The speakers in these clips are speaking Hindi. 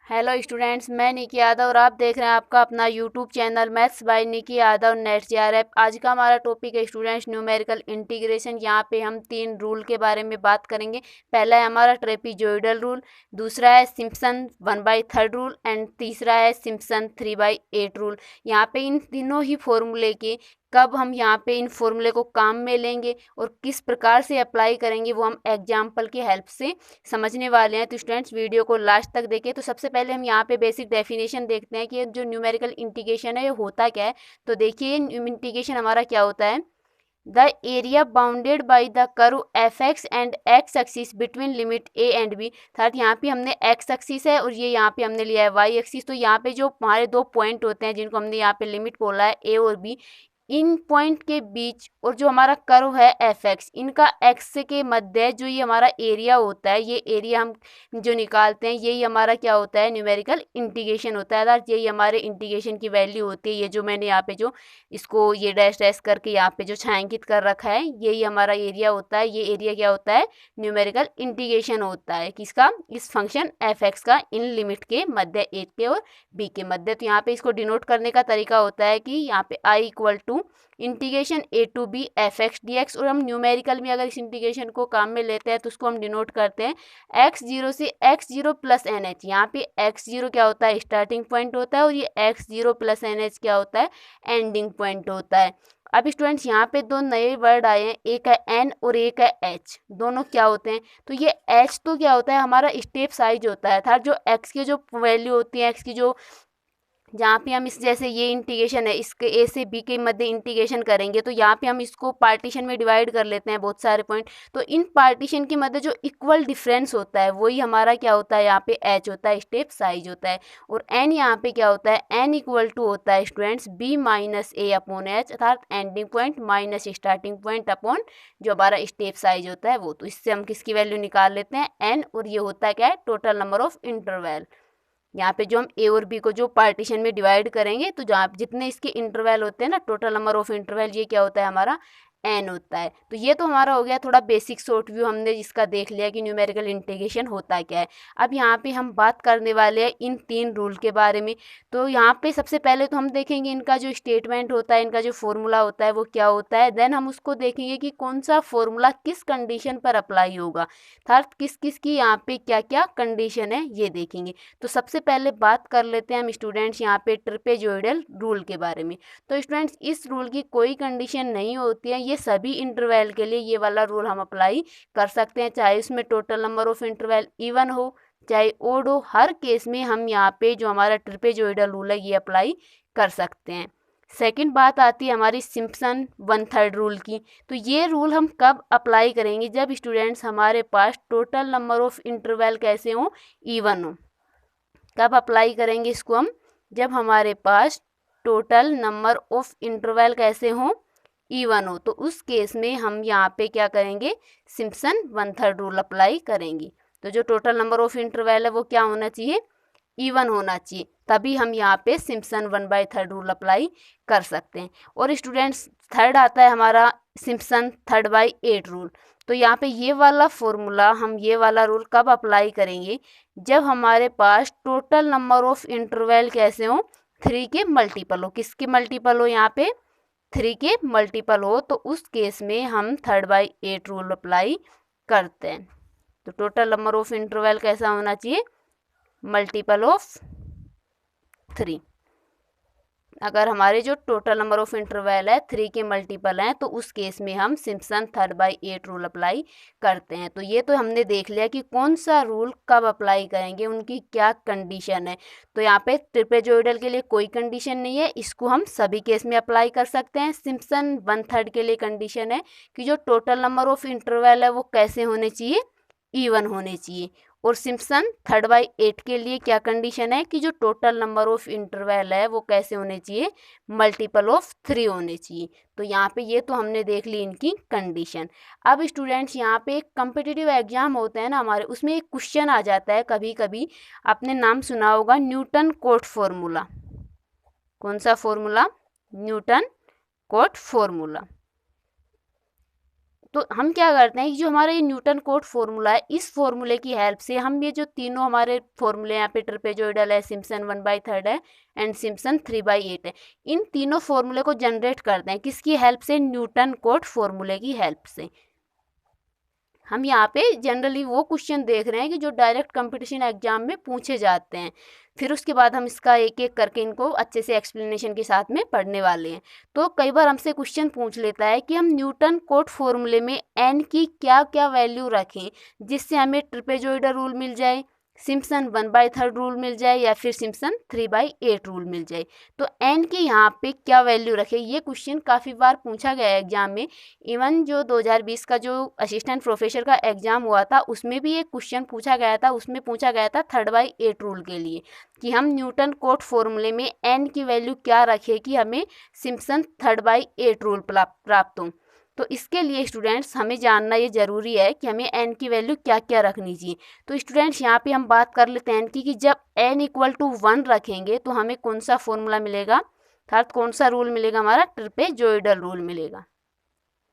हेलो स्टूडेंट्स, मैं निकी यादव और आप देख रहे हैं आपका अपना YouTube channel maths by Nikki Yadav NET JRF. आज का हमारा टॉपिक है स्टूडेंट्स न्यूमेरिकल इंटीग्रेशन। यहाँ पे हम 3 रूल के बारे में बात करेंगे। पहला है हमारा ट्रेपीजोइडल रूल, दूसरा है सिम्पसन 1/3 रूल एंड तीसरा है सिम्पसन 3/8 रूल। यहाँ पे इन तीनों ही फॉर्मूले के कब हम यहाँ पे इन फॉर्मूले को काम में लेंगे और किस प्रकार से अप्लाई करेंगे वो हम एग्जाम्पल की हेल्प से समझने वाले हैं। तो स्टूडेंट्स वीडियो को लास्ट तक देखें। तो सबसे पहले हम यहाँ पे बेसिक डेफिनेशन देखते हैं कि जो न्यूमेरिकल इंटीग्रेशन है ये होता क्या है। तो देखिए इंटीग्रेशन हमारा क्या होता है। The area bounded by the curve f x and x axis between limit a and b. अर्थात यहाँ पे हमने एक्स एक्सिस है और ये यहाँ पे हमने लिया है वाई एक्सिस। तो यहाँ पे जो हमारे दो पॉइंट होते हैं जिनको हमने यहाँ पे लिमिट बोला है ए और बी, इन पॉइंट के बीच और जो हमारा कर्व है एफ एक्स, इनका एक्स के मध्य जो ये हमारा एरिया होता है, ये एरिया हम जो निकालते हैं यही हमारा क्या होता है, न्यूमेरिकल इंटीग्रेशन होता है। अर्थात यही हमारे इंटीग्रेशन की वैल्यू होती है। ये जो मैंने यहाँ पे जो इसको ये डैश डैश करके यहाँ पे जो छायांकित कर रखा है यही हमारा एरिया होता है। ये एरिया क्या होता है, न्यूमेरिकल इंटीग्रेशन होता है किसका, इस फंक्शन एफ एक्स का इन लिमिट के मध्य ए के और बी के मध्य। तो यहाँ पे इसको डिनोट करने का तरीका होता है कि यहाँ पे I equal to integration A to B F x D x. और हम न्यूमेरिकल में अगर इस इंटीग्रेशन को काम में लेते हैं तो उसको हम डिनोट करते हैं एक्स जीरो से x zero plus n h. यहाँ पे एक्स जीरो क्या होता है, स्टार्टिंग पॉइंट होता है और ये x zero plus n h क्या होता है, एंडिंग पॉइंट होता है। अब स्टूडेंट्स यहाँ पे दो नए वर्ड आए हैं, एक है एन और एक है एच। दोनों क्या होते हैं, तो ये एच तो क्या होता है हमारा स्टेप साइज होता है। था जो एक्स की जो वैल्यू होती है, एक्स की जो जहाँ पे हम इस जैसे ये इंटीग्रेशन है इसके ए से बी के मध्य इंटीग्रेशन करेंगे तो यहाँ पे हम इसको पार्टीशन में डिवाइड कर लेते हैं बहुत सारे पॉइंट। तो इन पार्टीशन के मध्य जो इक्वल डिफरेंस होता है वही हमारा क्या होता है, यहाँ पे एच होता है, स्टेप साइज होता है। और एन यहाँ पे क्या होता है, एन इक्वल टू होता है स्टूडेंट्स बी माइनस ए अपॉन एच, अर्थात ending point minus starting point upon जो हमारा स्टेप साइज होता है वो। तो इससे हम किसकी वैल्यू निकाल लेते हैं, एन, और ये होता है क्या है, टोटल नंबर ऑफ इंटरवल। यहाँ पे जो हम ए और बी को जो पार्टीशन में डिवाइड करेंगे तो जहाँ जितने इसके इंटरवल होते हैं ना, टोटल नंबर ऑफ इंटरवल, ये क्या होता है हमारा, एन होता है। तो ये तो हमारा हो गया थोड़ा बेसिक शॉर्ट व्यू, हमने जिसका देख लिया कि न्यूमेरिकल इंटीग्रेशन होता क्या है। अब यहाँ पे हम बात करने वाले हैं इन 3 रूल के बारे में। तो यहाँ पे सबसे पहले तो हम देखेंगे इनका जो स्टेटमेंट होता है, इनका जो फॉर्मूला होता है वो क्या होता है। देन हम उसको देखेंगे कि कौन सा फॉर्मूला किस कंडीशन पर अप्लाई होगा, अर्थात किस किस की यहाँ पे क्या क्या कंडीशन है ये देखेंगे। तो सबसे पहले बात कर लेते हैं हम स्टूडेंट्स यहाँ पे ट्रेपेजोइडल रूल के बारे में। तो स्टूडेंट्स इस रूल की कोई कंडीशन नहीं होती है, ये सभी इंटरवल के लिए ये वाला रूल हम अप्लाई कर सकते हैं, चाहे उसमें total number of interval even हो चाहे ओड हो। हर केस में हम यहाँ पे जो हमारा ट्रेपेजोइडल रूल है ये अप्लाई कर सकते हैं। सेकंड बात आती है हमारी सिम्पसन 1/3 रूल की। तो ये रूल हम कब अप्लाई करेंगे, जब स्टूडेंट्स हमारे पास टोटल नंबर ऑफ इंटरवल कैसे हो, इवन हो। कब अप्लाई करेंगे इसको हम, जब हमारे पास टोटल नंबर ऑफ इंटरवल कैसे हो, इवन हो। तो उस केस में हम यहाँ पे क्या करेंगे, सिम्पसन 1/3 रूल अप्लाई करेंगे। तो जो टोटल नंबर ऑफ इंटरवल है वो क्या होना चाहिए, इवन होना चाहिए, तभी हम यहाँ पे सिम्पसन 1/3 रूल अप्लाई कर सकते हैं। और स्टूडेंट्स थर्ड आता है हमारा सिम्पसन 3/8 रूल। तो यहाँ पे ये वाला फॉर्मूला, हम ये वाला रूल कब अप्लाई करेंगे, जब हमारे पास टोटल नंबर ऑफ इंटरवल कैसे हो, 3 के मल्टीपल हो। किसके मल्टीपल हो, यहाँ पे 3 के मल्टीपल हो, तो उस केस में हम 3/8 रूल अप्लाई करते हैं। तो टोटल नंबर ऑफ इंटरवल कैसा होना चाहिए, मल्टीपल ऑफ 3। अगर हमारे जो टोटल नंबर ऑफ इंटरवल है 3 के मल्टीपल हैं तो उस केस में हम सिम्पसन 3/8 रूल अप्लाई करते हैं। तो ये तो हमने देख लिया कि कौन सा रूल कब अप्लाई करेंगे, उनकी क्या कंडीशन है। तो यहाँ पे ट्रेपेजोइडल के लिए कोई कंडीशन नहीं है, इसको हम सभी केस में अप्लाई कर सकते हैं। सिम्पसन 1/3 के लिए कंडीशन है कि जो टोटल नंबर ऑफ इंटरवल है वो कैसे होने चाहिए, इवन होने चाहिए। और सिम्पसन 3/8 के लिए क्या कंडीशन है कि जो टोटल नंबर ऑफ इंटरवल है वो कैसे होने चाहिए, मल्टीपल ऑफ 3 होने चाहिए। तो यहाँ पे ये तो हमने देख ली इनकी कंडीशन। अब स्टूडेंट्स यहाँ पे एक कम्पिटिटिव एग्जाम होता है ना हमारे, उसमें एक क्वेश्चन आ जाता है कभी कभी, आपने नाम सुना होगा न्यूटन कोट फॉर्मूला। कौन सा फॉर्मूला, न्यूटन कोट फॉर्मूला। तो हम क्या करते हैं कि जो हमारा ये न्यूटन कोट फॉर्मूला है, इस फॉर्मूले की हेल्प से हम ये जो तीनों हमारे फॉर्मूले यहाँ पे ट्रेपेजॉइडल है, सिम्पसन 1/3 है एंड सिम्पसन 3/8 है, इन तीनों फॉर्मूले को जनरेट करते हैं। किसकी हेल्प से? न्यूटन कोट फॉर्मूले की हेल्प से। हम यहाँ पे जनरली वो क्वेश्चन देख रहे हैं कि जो डायरेक्ट कंपटीशन एग्जाम में पूछे जाते हैं। फिर उसके बाद हम इसका एक एक करके इनको अच्छे से एक्सप्लेनेशन के साथ में पढ़ने वाले हैं। तो कई बार हमसे क्वेश्चन पूछ लेता है कि हम न्यूटन कोट फॉर्मूले में एन की क्या क्या वैल्यू रखें जिससे हमें ट्रेपेजॉइडल रूल मिल जाए, सिम्पसन 1/3 रूल मिल जाए या फिर सिम्पसन 3/8 रूल मिल जाए। तो एन की यहाँ पे क्या वैल्यू रखें, ये क्वेश्चन काफ़ी बार पूछा गया है एग्जाम में। इवन जो 2020 का जो असिस्टेंट प्रोफेसर का एग्जाम हुआ था उसमें भी एक क्वेश्चन पूछा गया था। उसमें पूछा गया था 3/8 रूल के लिए कि हम न्यूटन कोट फॉर्मूले में एन की वैल्यू क्या रखें कि हमें सिम्पसन 3/8 रूल प्राप्त हो। तो इसके लिए स्टूडेंट्स हमें जानना ये ज़रूरी है कि हमें एन की वैल्यू क्या क्या रखनी चाहिए। तो स्टूडेंट्स यहाँ पे हम बात कर लेते हैं एन की कि जब एन इक्वल टू 1 रखेंगे तो हमें कौन सा फॉर्मूला मिलेगा, अर्थात कौन सा रूल मिलेगा, हमारा ट्रेपेजॉइडल रूल मिलेगा।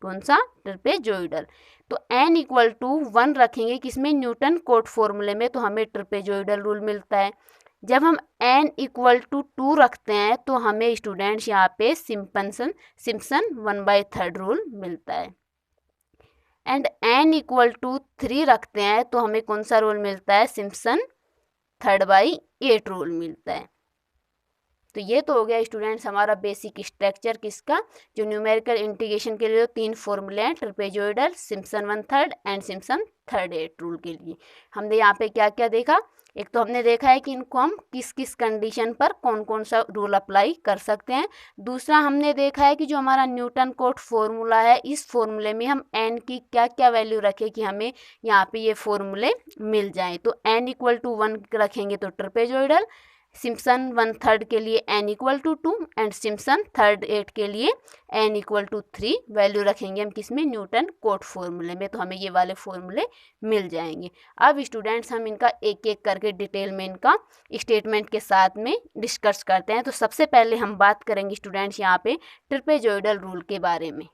कौन सा? ट्रेपेजॉइडल। तो एन इक्वल टू 1 रखेंगे किसमें? न्यूटन कोट फॉर्मूले में, तो हमें ट्रेपेजॉइडल रूल मिलता है। जब हम n इक्वल टू 2 रखते हैं तो हमें स्टूडेंट्स यहाँ पे सिम्पसन 1/3 रूल मिलता है। एंड n इक्वल टू 3 रखते हैं तो हमें कौन सा रूल मिलता है? सिम्पसन 3/8 रूल मिलता है। तो ये तो हो गया स्टूडेंट्स हमारा बेसिक स्ट्रक्चर किसका, जो न्यूमेरिकल इंटीग्रेशन के लिए 3 फॉर्मूले हैं, trapezoidal, Simpson 1/3 and Simpson 3/8 rule के लिए। हमने यहाँ पे क्या क्या देखा? एक तो हमने देखा है कि इनको हम किस किस कंडीशन पर कौन कौन सा रूल अप्लाई कर सकते हैं। दूसरा हमने देखा है कि जो हमारा न्यूटन कोट फॉर्मूला है, इस फॉर्मूले में हम एन की क्या क्या वैल्यू रखें कि हमें यहाँ पे ये फॉर्मूले मिल जाएं। तो एन इक्वल टू 1 रखेंगे तो ट्रेपेजॉइडल, सिम्पसन 1/3 के लिए n equal to 2 and Simpson 3/8 के लिए n इक्वल टू 3 वैल्यू रखेंगे हम किसमें? न्यूटन कोट फॉर्मूले में, तो हमें ये वाले फॉर्मूले मिल जाएंगे। अब स्टूडेंट्स हम इनका एक एक करके डिटेल में इनका स्टेटमेंट के साथ में डिस्कस करते हैं। तो सबसे पहले हम बात करेंगे स्टूडेंट्स यहाँ पे ट्रेपेजॉइडल रूल के बारे में।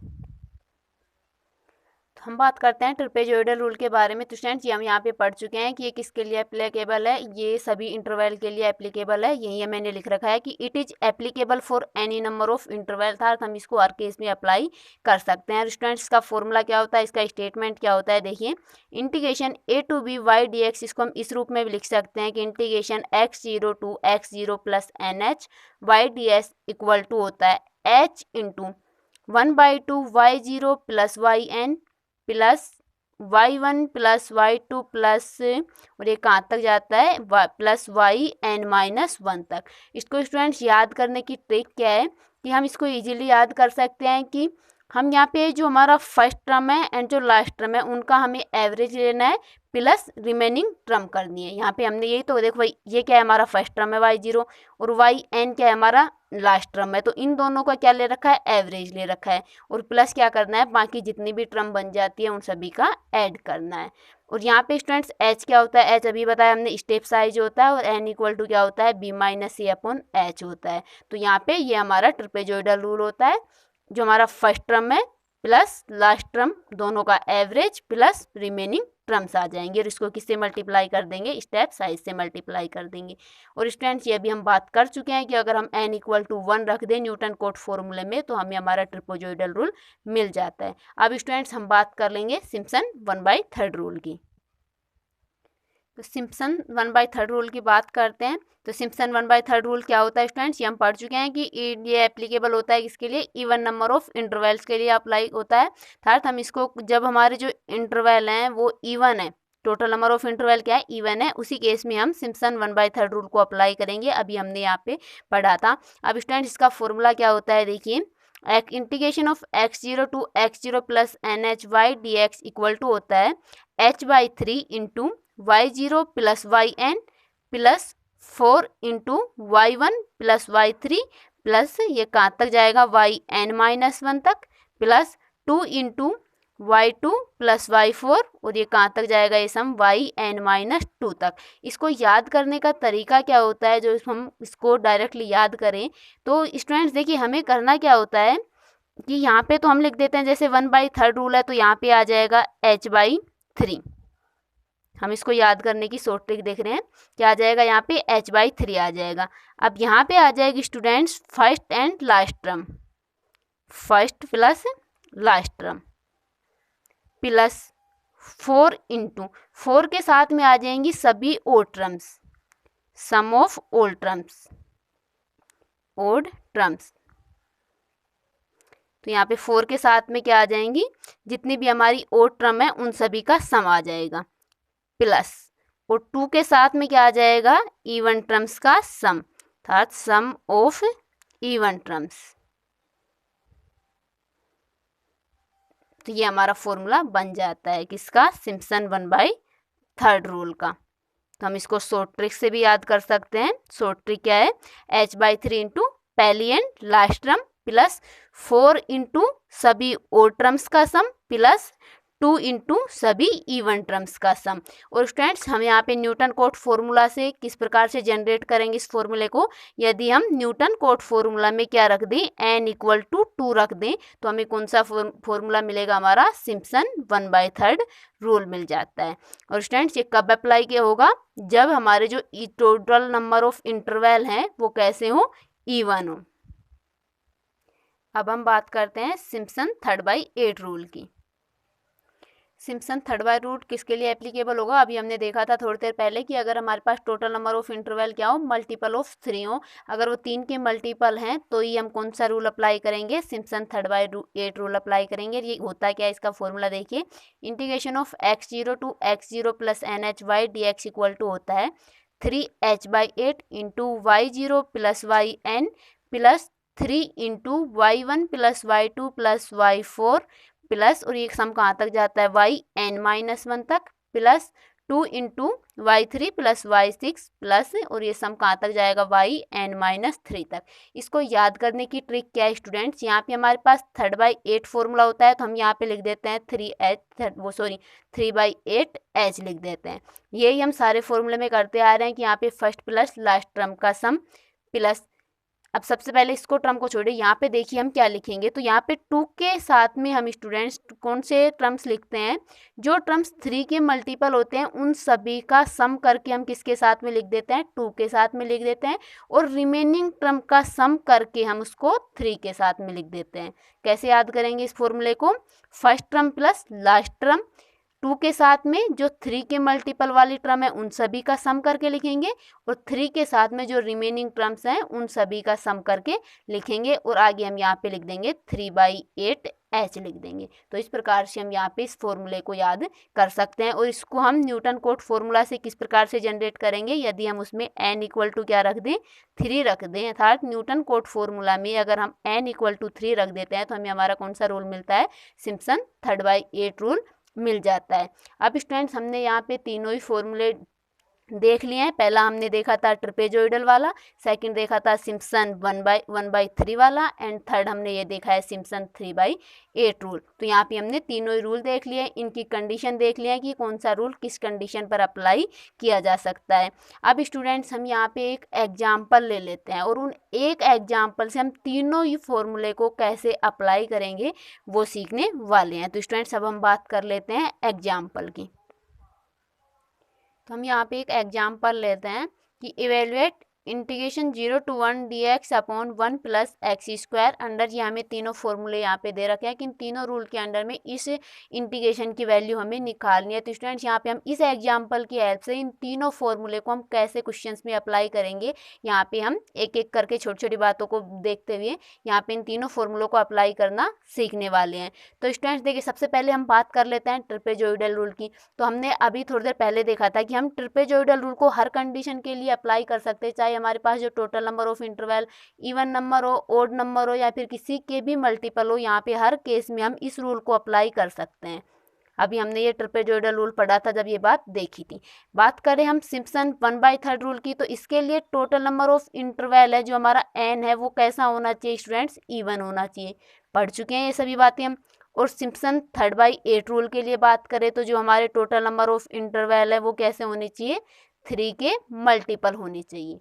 हम बात करते हैं ट्रेपेजॉइडल रूल के बारे में। तो स्टूडेंट्स हम यहाँ पे पढ़ चुके हैं कि ये किसके लिए एप्लीकेबल है, ये सभी इंटरवल के लिए एप्लीकेबल है। यही मैंने लिख रखा है कि it is applicable for any number of interval, था हम इसको हर केस में अप्लाई कर सकते हैं। स्टूडेंट्स इसका फॉर्मूला क्या होता है, इसका स्टेटमेंट क्या होता है, देखिए integration a to b y dx, इसको हम इस रूप में भी लिख सकते हैं कि integration x0 to x0 plus NH y ds equal to होता है h into 1/2 y0 plus yn plus y1 plus y2 plus, और ये कहाँ तक जाता है, प्लस yn-1 तक। इसको स्टूडेंट्स याद करने की ट्रिक क्या है कि हम इसको इजीली याद कर सकते हैं कि हम यहाँ पे जो हमारा फर्स्ट टर्म है एंड जो लास्ट टर्म है उनका हमें एवरेज लेना है प्लस रिमेनिंग टर्म करनी है। यहाँ पे हमने यही तो देखो भाई, ये क्या है, हमारा फर्स्ट टर्म है y0 और yn क्या है, हमारा लास्ट टर्म है। तो इन दोनों का क्या ले रखा है, एवरेज ले रखा है, और प्लस क्या करना है, बाकी जितनी भी टर्म बन जाती है उन सभी का ऐड करना है। और यहाँ पे स्टूडेंट्स h क्या होता है, h अभी बताया हमने स्टेप साइज होता है, और n इक्वल टू क्या होता है, b-a/h होता है। तो यहाँ पे ये हमारा ट्रेपेजॉइडल रूल होता है, जो हमारा फर्स्ट टर्म है प्लस लास्ट टर्म दोनों का एवरेज प्लस रिमेनिंग टर्म्स आ जाएंगे, और इसको किससे मल्टीप्लाई कर देंगे, स्टेप साइज से मल्टीप्लाई कर देंगे। और स्टूडेंट्स ये भी हम बात कर चुके हैं कि अगर हम n इक्वल टू 1 रख दें न्यूटन कोट फॉर्मूले में तो हमें हमारा ट्रेपेजॉइडल रूल मिल जाता है। अब स्टूडेंट्स हम बात कर लेंगे सिम्पसन 1/3 रूल की। तो सिम्पसन 1/3 रूल की बात करते हैं। तो सिम्पसन 1/3 रूल क्या होता है स्टूडेंट्स, ये हम पढ़ चुके हैं कि ये एप्लीकेबल होता है किसके लिए, इवन नंबर ऑफ इंटरवल्स के लिए अप्लाई होता है। अर्थात हम इसको जब हमारे जो इंटरवल हैं वो इवन है, टोटल नंबर ऑफ इंटरवल क्या है, इवन है, उसी केस में हम सिम्पसन 1/3 रूल को अप्लाई करेंगे। अभी हमने यहाँ पे पढ़ा था। अब स्टूडेंट्स इसका फॉर्मूला क्या होता है, देखिए integration of x0 to x0 plus NH y dx equal to होता है h/3 into y0 plus yn plus 4 into y1 plus y3 plus ये कहाँ तक जाएगा, yn-1 तक, plus 2 into y2 plus y4, और ये कहाँ तक जाएगा, ये सम yn-2 तक। इसको याद करने का तरीका क्या होता है, जो हम इसको डायरेक्टली याद करें तो स्टूडेंट्स देखिए हमें करना क्या होता है कि यहाँ पे तो हम लिख देते हैं जैसे 1/3 रूल है तो यहाँ पे आ जाएगा h/3। हम इसको याद करने की शॉर्ट ट्रिक देख रहे हैं, क्या आ जाएगा यहाँ पे h/3 आ जाएगा। अब यहाँ पे आ जाएगी students first and last term, first plus last term plus 4 into 4 के साथ में आ जाएंगी सभी odd terms, sum of odd terms, odd terms. तो यहाँ पे 4 के साथ में क्या आ जाएंगी, जितनी भी हमारी ओड टर्म है उन सभी का सम आ जाएगा, प्लस और 2 के साथ में क्या आ जाएगा, इवन टर्म्स का सम, अर्थात सम ऑफ इवन टर्म्स। तो ये हमारा फॉर्मूला बन जाता है किसका, सिम्पसन 1/3 रूल का। तो हम इसको शॉर्ट ट्रिक से भी याद कर सकते हैं। शॉर्ट ट्रिक क्या है, h/3 इंटू पहली and last term plus 4 into सभी ओड टर्म्स का सम प्लस 2 इंटू सभी इवन टर्म्स का सम। और स्टूडेंट्स हम यहाँ पे न्यूटन कोट फॉर्मूला से किस प्रकार से जनरेट करेंगे इस फॉर्मूले को, यदि हम न्यूटन कोट फॉर्मूला में क्या रख दें, n = 2 रख दें तो हमें कौन सा फॉर्मूला मिलेगा, हमारा सिम्पसन 1/3 रूल मिल जाता है। और स्टूडेंट्स ये कब अप्लाई किया होगा, जब हमारे जो टोटल नंबर ऑफ इंटरवल हैं वो कैसे हो, इवन हो। अब हम बात करते हैं सिम्पसन 3/8 रूल की। सिम्पसन 3/8 रूल किसके लिए एप्लीकेबल होगा, अभी हमने देखा था थोड़ी देर पहले कि अगर हमारे पास टोटल नंबर ऑफ इंटरवल क्या हो, मल्टीपल ऑफ 3 हो, अगर वो 3 के मल्टीपल हैं तो ये हम कौन सा रूल अप्लाई करेंगे, सिम्पसन 3/8 रूल अप्लाई करेंगे। ये होता है क्या, इसका फॉर्मूला देखिए, integration of x0 to x0 + nh/y dx = होता है 3h/8 into y0 + yn plus 3 into y1 + y2 + y4 plus, और ये सम कहाँ तक जाता है, yn-1 तक plus 2 into y3 + y6 plus, और ये सम कहाँ तक जाएगा, yn-3 तक। इसको याद करने की ट्रिक क्या है स्टूडेंट्स, यहाँ पे हमारे पास 3/8 फॉर्मूला होता है तो हम यहाँ पे लिख देते हैं 3/8h लिख देते हैं। यही हम सारे फॉर्मूले में करते आ रहे हैं कि यहाँ पे फर्स्ट प्लस लास्ट टर्म का सम प्लस। अब सबसे पहले इसको टर्म को छोड़िए, यहाँ पे देखिए हम क्या लिखेंगे, तो यहाँ पे 2 के साथ में हम स्टूडेंट्स कौन से टर्म्स लिखते हैं, जो टर्म्स 3 के मल्टीपल होते हैं उन सभी का सम करके हम किसके साथ में लिख देते हैं, 2 के साथ में लिख देते हैं, और रिमेनिंग टर्म का सम करके हम उसको 3 के साथ में लिख देते हैं। कैसे याद करेंगे इस फॉर्मूले को, first term plus last term 2 के साथ में जो 3 के मल्टीपल वाली टर्म है उन सभी का सम करके लिखेंगे, और 3 के साथ में जो रिमेनिंग टर्म्स हैं उन सभी का सम करके लिखेंगे, और आगे हम यहाँ पे लिख देंगे 3/8h लिख देंगे। तो इस प्रकार से हम यहाँ पे इस फॉर्मूले को याद कर सकते हैं। और इसको हम न्यूटन कोट फॉर्मूला से किस प्रकार से जनरेट करेंगे, यदि हम उसमें n = क्या रख दें, 3 रख दें, अर्थात न्यूटन कोट फॉर्मूला में अगर हम n = 3 रख देते हैं तो हमें हमारा कौन सा रूल मिलता है, सिम्पसन 3/8 रूल मिल जाता है। अब स्टूडेंट्स हमने यहाँ पे तीनों ही फॉर्मूले देख लिए हैं। पहला हमने देखा था ट्रेपेजॉइडल वाला, सेकंड देखा था सिम्पसन 1/3 वाला, एंड थर्ड हमने ये देखा है सिम्पसन 3/8 रूल। तो यहाँ पे हमने तीनों ही रूल देख लिए, इनकी कंडीशन देख लिया कि कौन सा रूल किस कंडीशन पर अप्लाई किया जा सकता है। अब स्टूडेंट्स हम यहाँ पे एक एग्जाम्पल ले लेते हैं और उन एक एग्जाम्पल से हम तीनों ही फॉर्मूले को कैसे अप्लाई करेंगे वो सीखने वाले हैं। तो स्टूडेंट्स अब हम बात कर लेते हैं एग्जाम्पल की। तो हम यहाँ पे एक एग्जाम्पल लेते हैं कि evaluate integration 0 to 1 dx upon 1 + x²। Under जी हमें तीनों फॉर्मूले यहाँ पे दे रखे हैं कि इन तीनों रूल के अंडर में इस इंटीग्रेशन की वैल्यू हमें निकालनी है। तो स्टूडेंट्स यहाँ पे हम इस एग्जाम्पल की हेल्प से इन तीनों फॉर्मूले को हम कैसे क्वेश्चंस में अप्लाई करेंगे, यहाँ पे हम एक एक करके छोटी छोटी बातों को देखते हुए यहाँ पे इन तीनों फॉर्मूलों को अप्लाई करना सीखने वाले हैं। तो स्टूडेंट्स देखिए, सबसे पहले हम बात कर लेते हैं ट्रेपेजॉइडल रूल की। तो हमने अभी थोड़ी देर पहले देखा था कि हम ट्रेपेजॉइडल रूल को हर कंडीशन के लिए अप्लाई कर सकते हैं, चाहे हमारे पास जो total number of interval even number हो, ओड नंबर हो, या फिर किसी के भी मल्टीपल हो। यहाँ पे हर केस में हम इस रूल को अप्लाई कर सकते हैं। अभी हमने ये ट्रेपेजॉइडल रूल पढ़ा था जब ये बात देखी थी। बात करें हम सिम्पसन 1/3 रूल की, तो इसके लिए टोटल नंबर ऑफ इंटरवल है जो हमारा n है वो कैसा होना चाहिए स्टूडेंट्स, इवन होना चाहिए। पढ़ चुके हैं ये सभी बातें हम। और सिम्पसन 3/8 रूल के लिए बात करें तो जो हमारे टोटल नंबर ऑफ इंटरवल है वो कैसे होने चाहिए, 3 के मल्टीपल होने चाहिए।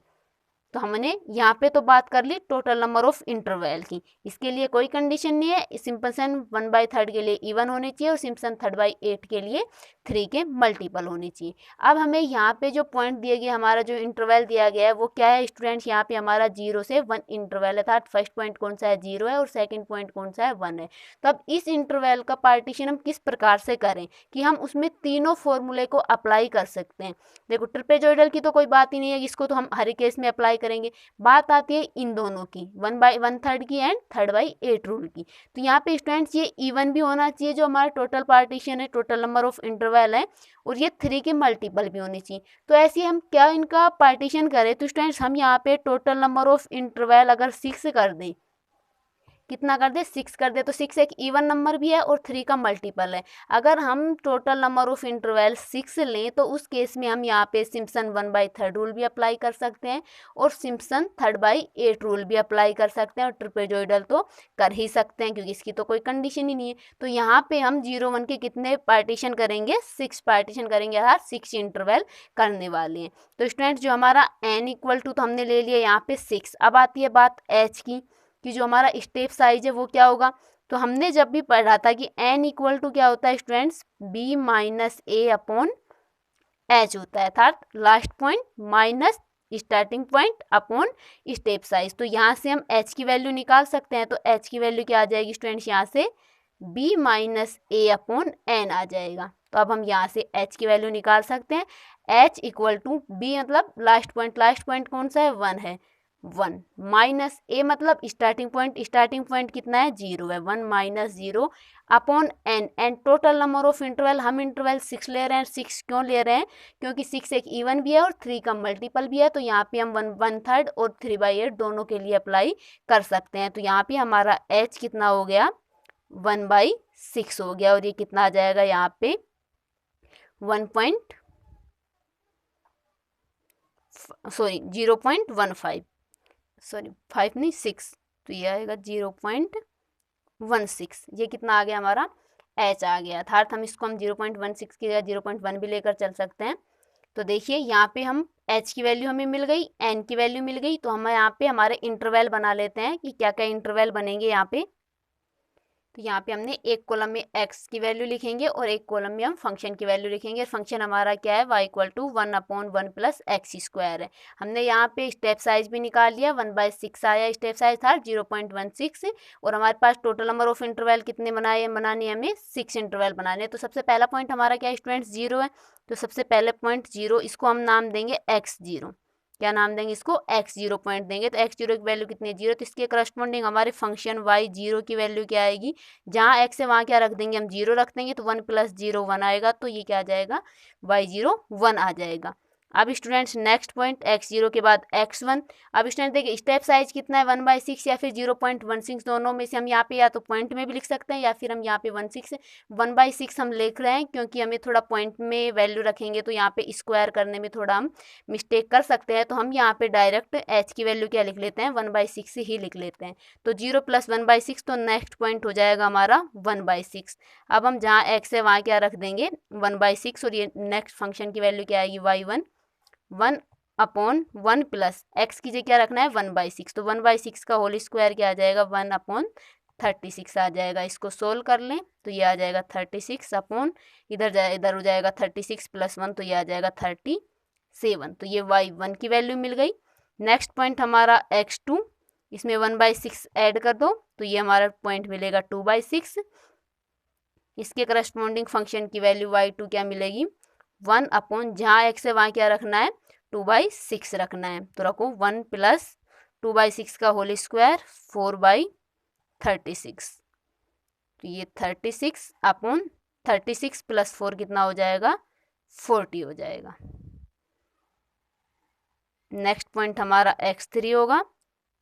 तो हमने यहाँ पे तो बात कर ली टोटल नंबर ऑफ इंटरवल की, इसके लिए कोई कंडीशन नहीं है। सिंपसन 1/3 के लिए इवन होनी चाहिए और सिंपसन 3/8 के लिए 3 के मल्टीपल होनी चाहिए। अब हमें यहाँ पे जो पॉइंट दिए गए, हमारा जो इंटरवल दिया गया है वो क्या है स्टूडेंट्स, यहाँ पे हमारा 0 से 1 इंटरवल है, अर्थात फर्स्ट पॉइंट कौन सा है 0 है और सेकेंड पॉइंट कौन सा है 1 है। तो अब इस इंटरवल का पार्टीशन हम किस प्रकार से करें कि हम उसमें तीनों फॉर्मूले को अप्लाई कर सकते हैं। देखो ट्रिपेजॉइडल की तो कोई बात ही नहीं है, इसको तो हम हर केस में अप्लाई करेंगे। बात आती है इन दोनों की 1/1/3 की एंड 3/8 रूल की। तो यहाँ पे स्टूडेंट्स ये इवन भी होना चाहिए जो हमारा टोटल पार्टीशन है, टोटल नंबर ऑफ इंटरवल है, और ये 3 के मल्टीपल भी होने चाहिए। तो ऐसे हम क्या इनका पार्टीशन करें, तो स्टूडेंट्स हम यहाँ पे टोटल नंबर ऑफ इंटरवल अगर 6 कर दें, कितना कर दे 6 कर दे, तो 6 एक इवन नंबर भी है और 3 का मल्टीपल है। अगर हम टोटल नंबर ऑफ इंटरवल 6 लें तो उस केस में हम यहाँ पे सिम्पसन 1/3 रूल भी अप्लाई कर सकते हैं और सिम्पसन 3/8 रूल भी अप्लाई कर सकते हैं, और ट्रिपेजॉइडल तो कर ही सकते हैं क्योंकि इसकी तो कोई कंडीशन ही नहीं है। तो यहाँ पे हम 0 1 के कितने पार्टीशन करेंगे, 6 पार्टीशन करेंगे, अर्थात 6 इंटरवल करने वाले हैं। तो स्टूडेंट्स जो हमारा n इक्वल टू तो हमने ले लिया यहाँ पे 6। अब आती है बात h की कि जो हमारा स्टेप साइज है वो क्या होगा। तो हमने जब भी पढ़ा था कि n इक्वल टू क्या होता है students, b minus a upon h होता है, अर्थात last point minus starting point upon step size. तो यहाँ से हम h की वैल्यू निकाल सकते हैं। तो h की वैल्यू क्या आ जाएगी स्टूडेंट्स, यहाँ से b minus a upon n आ जाएगा। तो अब हम यहाँ से h की वैल्यू निकाल सकते हैं। h इक्वल टू b मतलब लास्ट पॉइंट कौन सा है 1 है, 1 माइनस a मतलब स्टार्टिंग पॉइंट कितना है 0 है, 1 minus 0 upon n, and total number of interval, हम इंटरवल 6 ले रहे हैं। 6 क्यों ले रहे हैं, क्योंकि 6 एक इवन भी है और 3 का मल्टीपल भी है। तो यहाँ पे हम 1/3 और 3/8 दोनों के लिए अप्लाई कर सकते हैं। तो यहाँ पे हमारा h कितना हो गया 1/6 हो गया, और ये कितना आ जाएगा यहाँ पे 6, तो ये आएगा 0.16। ये कितना आ गया हमारा h आ गया, अर्थात हम इसको हम 0.16 की जगह 0.1 भी लेकर चल सकते हैं। तो देखिए यहाँ पे हम h की वैल्यू हमें मिल गई, n की वैल्यू मिल गई, तो हम यहाँ पे हमारे इंटरवल बना लेते हैं कि क्या क्या इंटरवल बनेंगे यहाँ पे। तो यहाँ पे हमने एक कॉलम में x की वैल्यू लिखेंगे और एक कॉलम में हम फंक्शन की वैल्यू लिखेंगे। फंक्शन हमारा क्या है y equal to 1/1 plus x square है। हमने यहाँ पे स्टेप साइज भी निकाल लिया, 1/6 आया स्टेप साइज था 0.16, और हमारे पास टोटल नंबर ऑफ इंटरवल कितने बनाने हमें 6 इंटरवल बनाने। तो सबसे पहला पॉइंट हमारा क्या है स्टूडेंट्स 0 है, तो सबसे पहले पॉइंट 0, इसको हम नाम देंगे x0। क्या नाम देंगे इसको, x0 पॉइंट देंगे। तो x0 की वैल्यू कितनी है 0, तो इसके करस्पॉन्डिंग हमारे फंक्शन y0 की वैल्यू क्या आएगी, जहाँ x है वहाँ क्या रख देंगे हम 0 रख देंगे, तो 1 + 0 1 आएगा। तो ये क्या आ जाएगा y0 1 आ जाएगा। अब स्टूडेंट्स नेक्स्ट पॉइंट x0 के बाद x1। अब स्टूडेंट देखिए स्टेप साइज कितना है 1/6 या फिर 0.16, दोनों में से हम यहाँ पे या तो पॉइंट में भी लिख सकते हैं या फिर हम यहाँ पे 1/6 हम लिख रहे हैं, क्योंकि हमें थोड़ा पॉइंट में वैल्यू रखेंगे तो यहाँ पे स्क्वायर करने में थोड़ा हम मिस्टेक कर सकते हैं। तो हम यहाँ पे डायरेक्ट h की वैल्यू क्या लिख लेते हैं 1/6 ही लिख लेते हैं। तो 0 + 1/6, तो नेक्स्ट पॉइंट हो जाएगा हमारा 1/6। अब हम जहाँ x है वहाँ क्या रख देंगे 1/6, और ये नेक्स्ट फंक्शन की वैल्यू क्या आएगी y1 1/1 प्लस x की जगह क्या रखना है 1/6, तो 1/6 का होल स्क्वायर क्या आ जाएगा 1/36 आ जाएगा। इसको सोल्व कर लें तो ये आ जाएगा 36 अपॉन इधर हो जाएगा 36 + 1, तो ये आ जाएगा 37। तो ये y1 की वैल्यू मिल गई। नेक्स्ट पॉइंट हमारा x2, इसमें 1/6 ऐड कर दो तो ये हमारा पॉइंट मिलेगा 2/6। इसके करस्पॉन्डिंग फंक्शन की वैल्यू y2 क्या मिलेगी 1 अपॉन जहाँ x है वहाँ क्या रखना है 2/6 रखना है। तो रखो 1 + 2/6 का होल स्क्वायर 4/36। तो ये 36 अपॉन 36 + 4 कितना हो जाएगा 40 हो जाएगा। नेक्स्ट पॉइंट हमारा x3 होगा,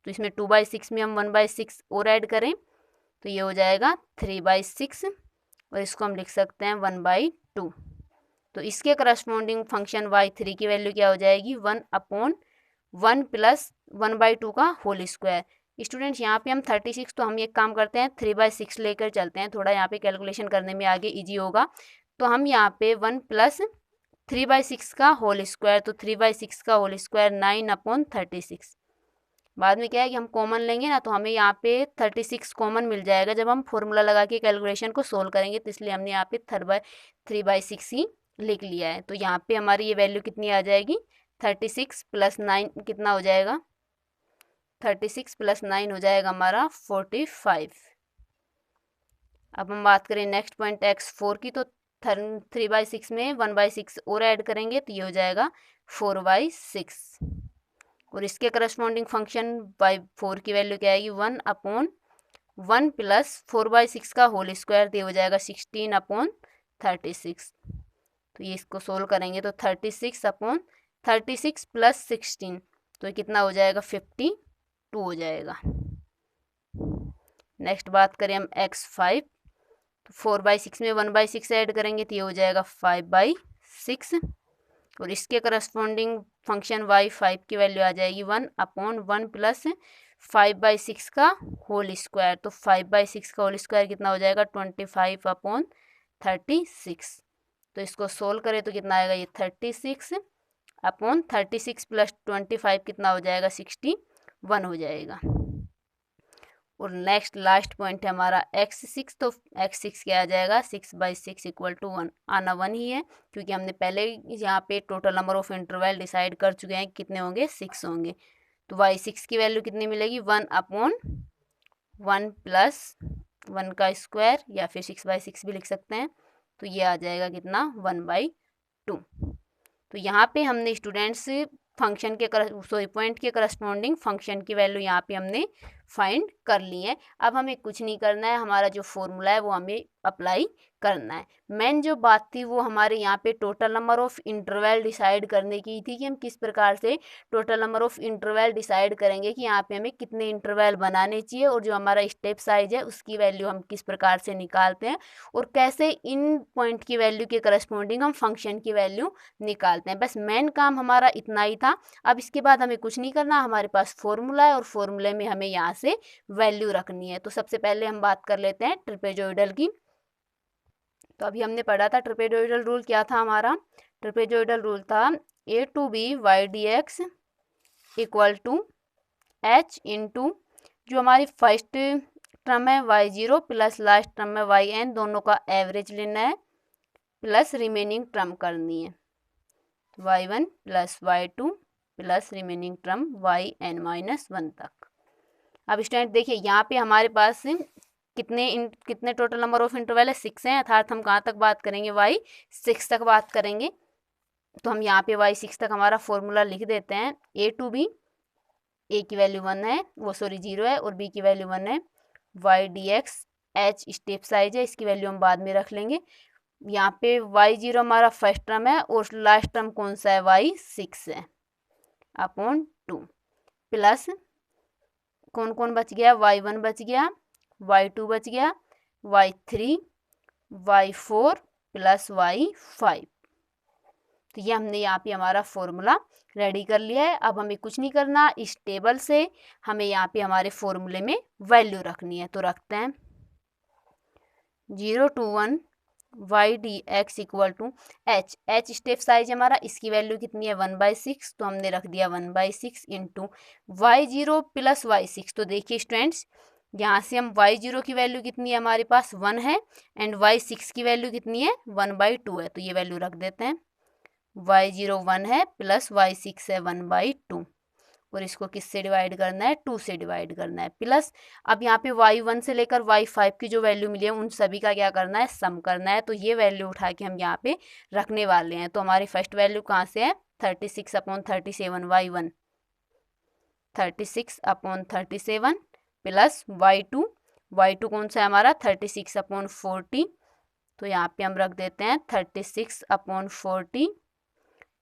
तो इसमें 2/6 में हम 1/6 और ऐड करें तो ये हो जाएगा 3/6, और इसको हम लिख सकते हैं 1/2। तो इसके करस्पॉन्डिंग फंक्शन y3 की वैल्यू क्या हो जाएगी 1/1 + 1/2 का होल स्क्वायर। स्टूडेंट्स यहाँ पे हम 36, तो हम एक काम करते हैं 3/6 लेकर चलते हैं, थोड़ा यहाँ पे कैलकुलेशन करने में आगे इजी होगा। तो हम यहाँ पे 1 + 3/6 का होल स्क्वायर, तो 3/6 का होल स्क्वायर 9/36। बाद में क्या है कि हम कॉमन लेंगे ना, तो हमें यहाँ पे 36 कॉमन मिल जाएगा जब हम फॉर्मूला लगा के कैलकुलेशन को सोल्व करेंगे। तो इसलिए हमने यहाँ पे 3/6 ही लिख लिया है। तो यहाँ पे हमारी ये वैल्यू कितनी आ जाएगी, 36 + 9 कितना हो जाएगा, 36 + 9 हो जाएगा हमारा 45। अब हम बात करें नेक्स्ट पॉइंट x4 की, तो 3/6 में 1/6 और ऐड करेंगे तो ये हो जाएगा 4/6। और इसके करस्पॉन्डिंग फंक्शन y4 की वैल्यू क्या आएगी, 1/1 + 4/6 का होल स्क्वायर, तो ये हो जाएगा 16/36। तो ये इसको सोल्व करेंगे तो 36/36 + 16, तो ये कितना हो जाएगा, 52 हो जाएगा। नेक्स्ट बात करें हम x5, तो 4/6 में 1/6 ऐड करेंगे तो ये हो जाएगा 5/6। और इसके करस्पॉन्डिंग फंक्शन y5 की वैल्यू आ जाएगी 1/1 + 5/6 का होल स्क्वायर, तो 5/6 का होल स्क्वायर कितना हो जाएगा, 25/36। तो इसको सोल्व करें तो कितना आएगा, ये 36/36 + 25 कितना हो जाएगा, 61 हो जाएगा। और नेक्स्ट लास्ट पॉइंट है हमारा x6, तो x6 क्या आ जाएगा, 6/6 = 1, आना 1 ही है क्योंकि हमने पहले यहाँ पे total number of interval decide कर चुके हैं, कितने होंगे, 6 होंगे। तो y6 की वैल्यू कितनी मिलेगी, 1/1 + 1 का स्क्वायर, या फिर 6/6 भी लिख सकते हैं। तो ये आ जाएगा कितना, 1/2। तो यहाँ पे हमने स्टूडेंट्स फंक्शन के पॉइंट के करस्पॉन्डिंग फंक्शन की वैल्यू यहाँ पे हमने फाइंड कर ली है। अब हमें कुछ नहीं करना है, हमारा जो फॉर्मूला है वो हमें अप्लाई करना है। मेन जो बात थी वो हमारे यहाँ पे total number of interval decide करने की थी कि हम किस प्रकार से total number of interval decide करेंगे कि यहाँ पे हमें कितने इंटरवल बनाने चाहिए, और जो हमारा स्टेप साइज है उसकी वैल्यू हम किस प्रकार से निकालते हैं, और कैसे इन पॉइंट की वैल्यू के करस्पॉन्डिंग हम फंक्शन की वैल्यू निकालते हैं। बस मेन काम हमारा इतना ही था। अब इसके बाद हमें कुछ नहीं करना, हमारे पास फॉर्मूला है और फॉर्मूले में हमें यहाँ से वैल्यू रखनी है। तो सबसे पहले हम बात कर लेते हैं ट्रेपेजॉइडल की। तो अभी हमने पढ़ा था ट्रेपेजॉइडल रूल क्या था हमारा, ट्रेपेजॉइडल रूल था a to b y dx = h into जो हमारी फर्स्ट टर्म है y0 प्लस लास्ट टर्म है yn, दोनों का एवरेज लेना है प्लस रिमेनिंग टर्म करनी है, y1 + y2 plus remaining term yn-1 तक। अब स्टूडेंट देखिए यहाँ पे हमारे पास कितने टोटल नंबर ऑफ इंटरवल है, 6 हैं, अर्थात हम कहाँ तक बात करेंगे, y6 तक बात करेंगे। तो हम यहाँ पे y6 तक हमारा फॉर्मूला लिख देते हैं, a to b, a की वैल्यू 1 है, वो 0 है, और b की वैल्यू 1 है, y dx h step size है, इसकी वैल्यू हम बाद में रख लेंगे। यहाँ पे y0 हमारा फर्स्ट टर्म है और लास्ट टर्म कौन सा है, y6 है, /2 प्लस कौन कौन बच गया, y1 बच गया, y2 बच गया, y3, y4 प्लस y5। तो ये हमने यहाँ पे हमारा फॉर्मूला रेडी कर लिया है। अब हमें कुछ नहीं करना, इस टेबल से हमें यहाँ पे हमारे फॉर्मूले में वैल्यू रखनी है। तो रखते हैं 0 to 1 y dx = h step size हमारा, इसकी वैल्यू कितनी है, 1/6, तो हमने रख दिया 1/6 इंटू y0 प्लस y6। तो देखिए स्टूडेंट्स यहाँ से हम y0 की वैल्यू कितनी है, हमारे पास 1 है, एंड y6 की वैल्यू कितनी है, 1/2 है, तो ये वैल्यू रख देते हैं, y0 1 है प्लस y6 है 1/2, और इसको किससे डिवाइड करना है, 2 से डिवाइड करना है, प्लस अब यहाँ पे y1 से लेकर y5 की जो वैल्यू मिली है उन सभी का क्या करना है, सम करना है। तो ये वैल्यू उठा के हम यहाँ पे रखने वाले हैं। तो हमारी फर्स्ट वैल्यू कहाँ से है, 36/37 y1, 36/37 प्लस y2 कौन सा है हमारा, 36/40, तो यहाँ पे हम रख देते हैं 36/40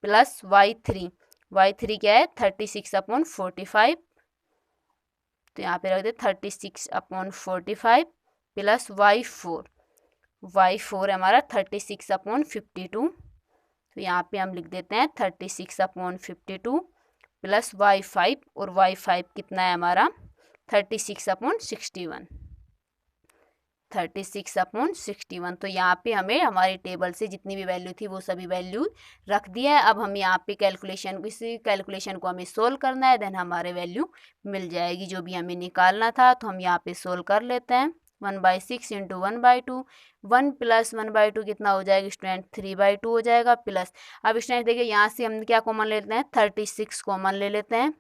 प्लस y3 क्या है, 36/45, तो यहाँ पे रख दे 36/45 प्लस y4 है हमारा 36/52, तो यहाँ पे हम लिख देते हैं 36/52 प्लस y5, और y5 कितना है हमारा 36/61। 36/61। तो यहाँ पे हमें हमारी टेबल से जितनी भी वैल्यू थी वो सभी वैल्यू रख दिया है। अब हम यहाँ पे इसी कैलकुलेशन को हमें सोल्व करना है, देन हमारे वैल्यू मिल जाएगी जो भी हमें निकालना था। तो हम यहाँ पे सोल्व कर लेते हैं। 1/6 इंटू 1/2, 1 प्लस 1/2 कितना हो जाएगा स्टूडेंट, 3/2 हो जाएगा। प्लस अब स्टूडेंट देखिए यहाँ से हम क्या कॉमन ले लेते हैं, 36 कॉमन ले लेते हैं।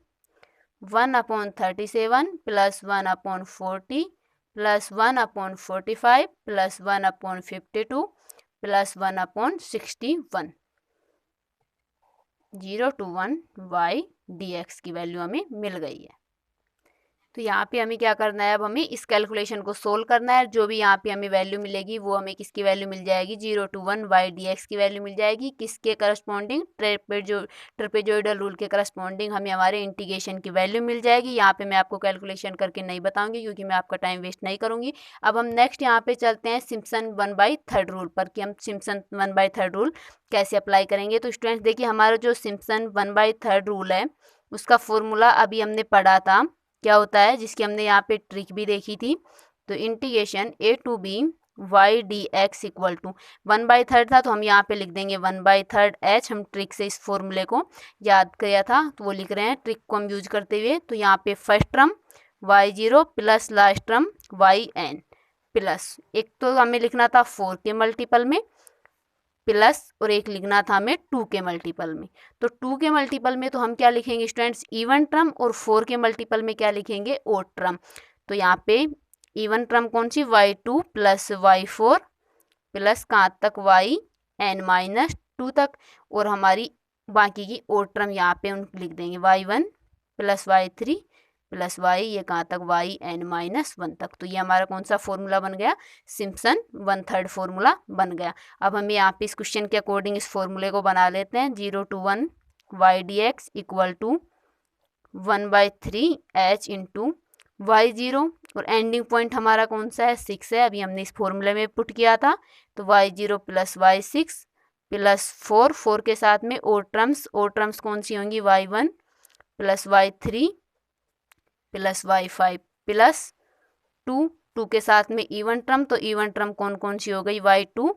1/37 plus 1/40 plus 1/45 plus 1/52 plus 1/61। 0 to 1 y dx की वैल्यू हमें मिल गई है। तो यहाँ पे हमें क्या करना है, अब हमें इस कैलकुलेशन को सोल्व करना है। जो भी यहाँ पे हमें वैल्यू मिलेगी वो हमें किसकी वैल्यू मिल जाएगी, 0 to 1 y dx की वैल्यू मिल जाएगी। किसके करस्पॉन्डिंग, ट्रेपेजोइडल रूल के करस्पॉन्डिंग हमें हमारे इंटीग्रेशन की वैल्यू मिल जाएगी। यहाँ पे मैं आपको कैलकुलेशन करके नहीं बताऊंगी क्योंकि मैं आपका टाइम वेस्ट नहीं करूँगी। अब हम नेक्स्ट यहाँ पे चलते हैं सिम्पसन 1/3 रूल पर, कि हम सिम्पसन 1/3 रूल कैसे अप्लाई करेंगे। तो स्टूडेंट्स देखिए हमारा जो सिम्पसन 1/3 रूल है उसका फॉर्मूला अभी हमने पढ़ा था, क्या होता है, जिसकी हमने यहाँ पे ट्रिक भी देखी थी। तो integration a to b y dx equal to 1/3 था, तो हम यहाँ पे लिख देंगे 1/3 h। हम ट्रिक से इस फॉर्मूले को याद किया था तो वो लिख रहे हैं ट्रिक को हम यूज करते हुए। तो यहाँ पे first term y0 plus last term yn plus, एक तो हमें लिखना था 4 के मल्टीपल में प्लस, और एक लिखना था हमें 2 के मल्टीपल में। तो 2 के मल्टीपल में तो हम क्या लिखेंगे स्टूडेंट्स, इवन टर्म, और 4 के मल्टीपल में क्या लिखेंगे, ओड टर्म। तो यहाँ पे इवन टर्म कौन सी, y2 प्लस y4 प्लस कहाँ तक yn-2 तक, और हमारी बाकी की ओड टर्म यहाँ पे उन लिख देंगे y1 plus y3 plus y, ये कहाँ तक yn-1 तक। तो ये हमारा कौन सा फॉर्मूला बन गया, सिम्पसन 1/3 फॉर्मूला बन गया। अब हम यहाँ पे इस क्वेश्चन के अकॉर्डिंग इस फॉर्मूले को बना लेते हैं। 0 to 1 y dx equal to 1/3 h into y0, और एंडिंग पॉइंट हमारा कौन सा है, 6 है, अभी हमने इस फॉर्मूले में पुट किया था। तो y0 प्लस y6 प्लस 4 के साथ में ओड टर्म्स कौन सी होंगी, y1 plus y3 plus y5 plus 2 के साथ में इवन टर्म, तो इवन टर्म कौन कौन सी हो गई, y2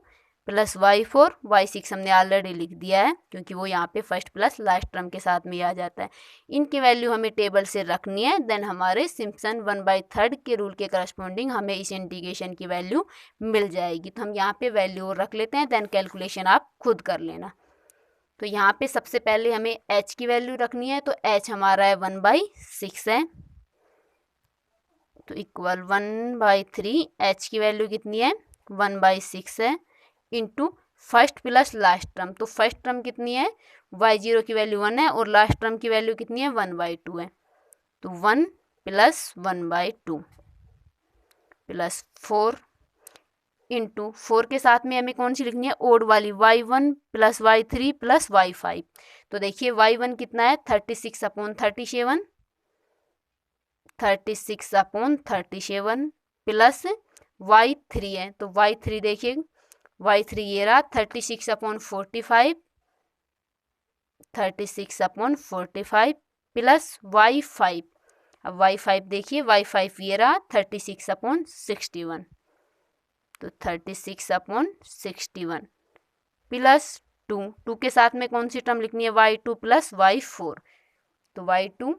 प्लस y4, y6 हमने ऑलरेडी लिख दिया है क्योंकि वो यहाँ पे फर्स्ट प्लस लास्ट टर्म के साथ में आ जाता है। इनकी वैल्यू हमें टेबल से रखनी है, देन हमारे सिम्पसन 1/3 के रूल के करस्पॉन्डिंग हमें इस इंटीग्रेशन की वैल्यू मिल जाएगी। तो हम यहाँ पे वैल्यू रख लेते हैं, देन कैलकुलेशन आप खुद कर लेना। तो यहाँ पे सबसे पहले हमें h की वैल्यू रखनी है, तो h हमारा है 1/6 है, तो इक्वल 1/3 h की वैल्यू कितनी है, 1/6 है, into first plus last term. तो फर्स्ट टर्म कितनी है, y0 की वैल्यू 1 है, और लास्ट टर्म की वैल्यू कितनी है, 1/2 है। तो 1 प्लस 1/2 प्लस 4 इंटू 4 के साथ में हमें कौन सी लिखनी है, ओड वाली, y1 plus y3 plus y5। तो देखिए y1 कितना है, 36/37, 36/37 प्लस y3 है, तो y3 देखिए y3 ये रहा 36/45, 36/45 प्लस y5। अब y5 देखिए y5 ये रहा 36/61, तो 36/61 प्लस 2 के साथ में कौन सी टर्म लिखनी है, y2 प्लस y4। तो y2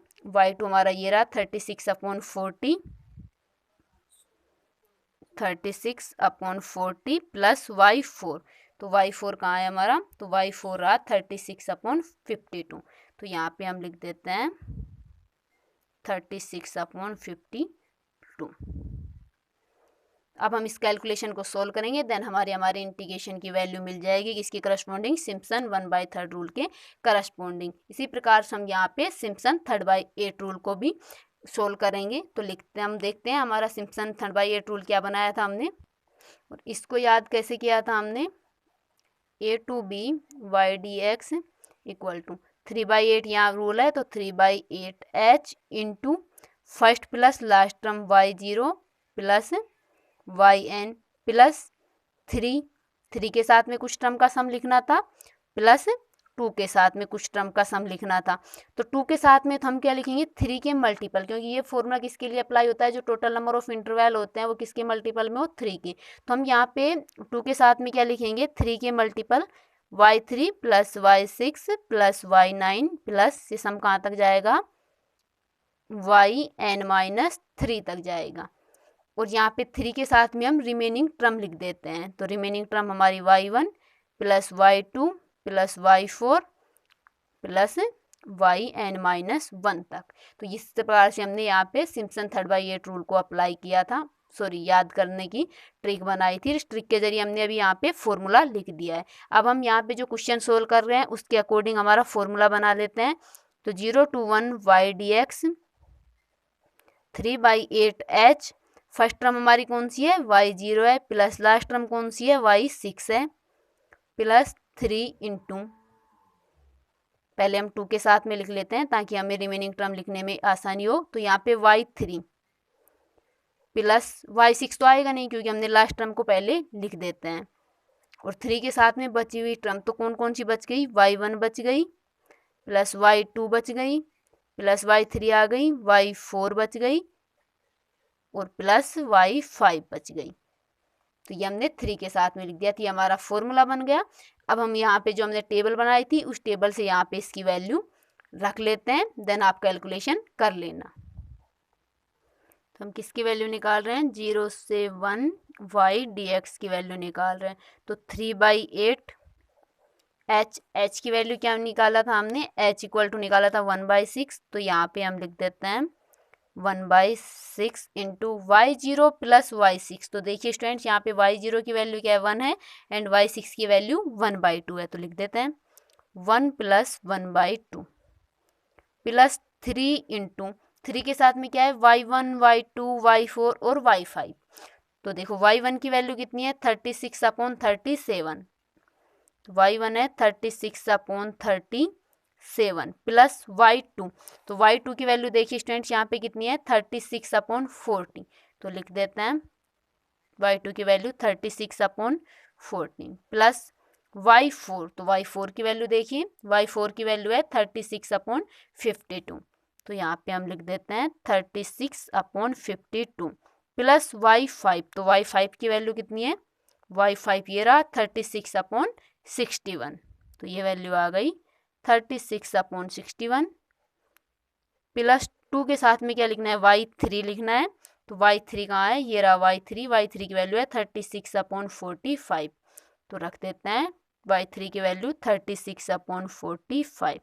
हमारा ये रहा 36/40, 36/40 प्लस y4। तो y4 कहाँ है हमारा, तो y4 रहा 36/52। तो यहाँ पे हम लिख देते हैं 36/52। अब हम इस कैलकुलेशन को सोल्व करेंगे, देन हमारे इंटीग्रेशन की वैल्यू मिल जाएगी किसकी करस्पॉन्डिंग, सिम्पसन 1/3 रूल के करस्पॉन्डिंग। इसी प्रकार से हम यहाँ पे सिम्पसन 3/8 रूल को भी सोल्व करेंगे। तो हम देखते हैं हमारा सिम्पसन 3/8 रूल क्या बनाया था हमने, और इसको याद कैसे किया था हमने, a to b y dx equal to 3/8 यहाँ रूल है, तो 3/8 h into first plus last term y0 plus yn plus 3 के साथ में कुछ टर्म का सम लिखना था, प्लस 2 के साथ में कुछ टर्म का सम लिखना था, तो 2 के साथ में तो हम क्या लिखेंगे 3 के मल्टीपल, क्योंकि ये फॉर्मूला किसके लिए अप्लाई होता है, जो टोटल नंबर ऑफ इंटरवल होते हैं वो किसके मल्टीपल में हो 3 के। तो हम यहाँ पे 2 के साथ में क्या लिखेंगे 3 के multiple y3 plus y6 plus y9 plus ये सम कहाँ तक जाएगा yn-3 तक जाएगा। और यहाँ पे 3 के साथ में हम रिमेनिंग टर्म लिख देते हैं, तो रिमेनिंग टर्म हमारी y1 plus y2 plus y4 plus yn-1 तक। तो इस प्रकार से हमने यहाँ पे सिम्पसन 3/8 रूल को अप्लाई किया था, याद करने की ट्रिक बनाई थी। इस ट्रिक के जरिए हमने अभी यहाँ पे फॉर्मूला लिख दिया है। अब हम यहाँ पे जो क्वेश्चन सोल्व कर रहे हैं उसके अकॉर्डिंग हमारा फॉर्मूला बना लेते हैं। तो 0 to 1 y dx 3/8h, first term हमारी कौन सी है y0 है, प्लस लास्ट टर्म कौन सी है y6 है, प्लस 3 इंटू, पहले हम 2 के साथ में लिख लेते हैं ताकि हमें रिमेनिंग टर्म लिखने में आसानी हो। तो यहाँ पे y3 प्लस y6 तो आएगा नहीं क्योंकि हमने लास्ट टर्म को पहले लिख देते हैं, और 3 के साथ में बची हुई टर्म तो कौन कौन सी बच गई, y1 बच गई, प्लस y2 बच गई, प्लस y3 आ गई, y4 बच गई, और प्लस y5 बच गई। तो ये हमने 3 के साथ में लिख दिया, तो हमारा फॉर्मूला बन गया। अब हम यहाँ पे जो हमने टेबल बनाई थी उस टेबल से यहाँ पे इसकी वैल्यू रख लेते हैं, देन आप कैलकुलेशन कर लेना। तो हम किसकी वैल्यू निकाल रहे हैं, 0 से 1 y dx की वैल्यू निकाल रहे हैं। तो 3/8 h की वैल्यू क्या निकाला था हमने, h इक्वल टू निकाला था 1/6, तो यहाँ पे हम लिख देते हैं 1/6 इंटू y0 प्लस y6। तो देखिए स्टूडेंट्स यहाँ पे y0 की वैल्यू क्या है 1 है, एंड y6 की वैल्यू 1/2 है, तो लिख देते हैं 1 प्लस 1/2 प्लस 3 इंटू 3 के साथ में क्या है y1 y2 y4 और y5। तो देखो y1 की वैल्यू कितनी है 36/37, y1 है 36/37 प्लस y2, तो y2 की वैल्यू देखिए स्टूडेंट्स यहाँ पे कितनी है 36/40, तो लिख देते हैं y2 की वैल्यू 36/40 प्लस y4, तो y4 की वैल्यू देखिए y4 की वैल्यू है 36/52, तो यहाँ पे हम लिख देते हैं 36/52 प्लस y5, तो y5 की वैल्यू कितनी है y5 ये रहा 36/61, तो ये वैल्यू आ गई 36/61 प्लस 2 के साथ में क्या लिखना है y3 लिखना है, तो y3 कहाँ है ये रहा y3 की वैल्यू है 36/45, तो रख देते हैं y3 की वैल्यू 36/45।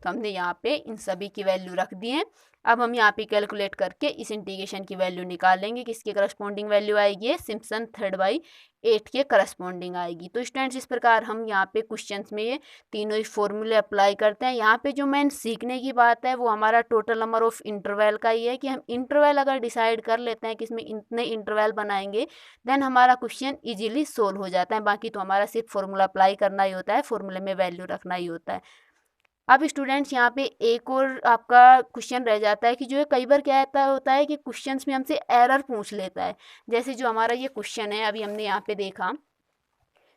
तो हमने यहाँ पे इन सभी की वैल्यू रख दी है। अब हम यहाँ पे कैलकुलेट करके इस इंटीग्रेशन की वैल्यू निकालेंगे, किसके करस्पॉन्डिंग वैल्यू आएगी, सिम्पसन 3/8 के करस्पॉन्डिंग आएगी। तो स्टूडेंट्स इस प्रकार हम यहाँ पे क्वेश्चंस में ये तीनों ही फॉर्मूले अप्लाई करते हैं। यहाँ पे जो मेन सीखने की बात है वो हमारा टोटल नंबर ऑफ इंटरवल का ही है, कि हम इंटरवल अगर डिसाइड कर लेते हैं कि इसमें इतने इंटरवल बनाएंगे देन हमारा क्वेश्चन ईजिली सोल्व हो जाता है। बाकी तो हमारा सिर्फ फॉर्मूला अप्लाई करना ही होता है, फॉर्मूले में वैल्यू रखना ही होता है। अब स्टूडेंट्स यहाँ पे एक और आपका क्वेश्चन रह जाता है कि जो है कई बार क्या होता है कि क्वेश्चंस में हमसे एरर पूछ लेता है। जैसे जो हमारा ये क्वेश्चन है अभी हमने यहाँ पे देखा,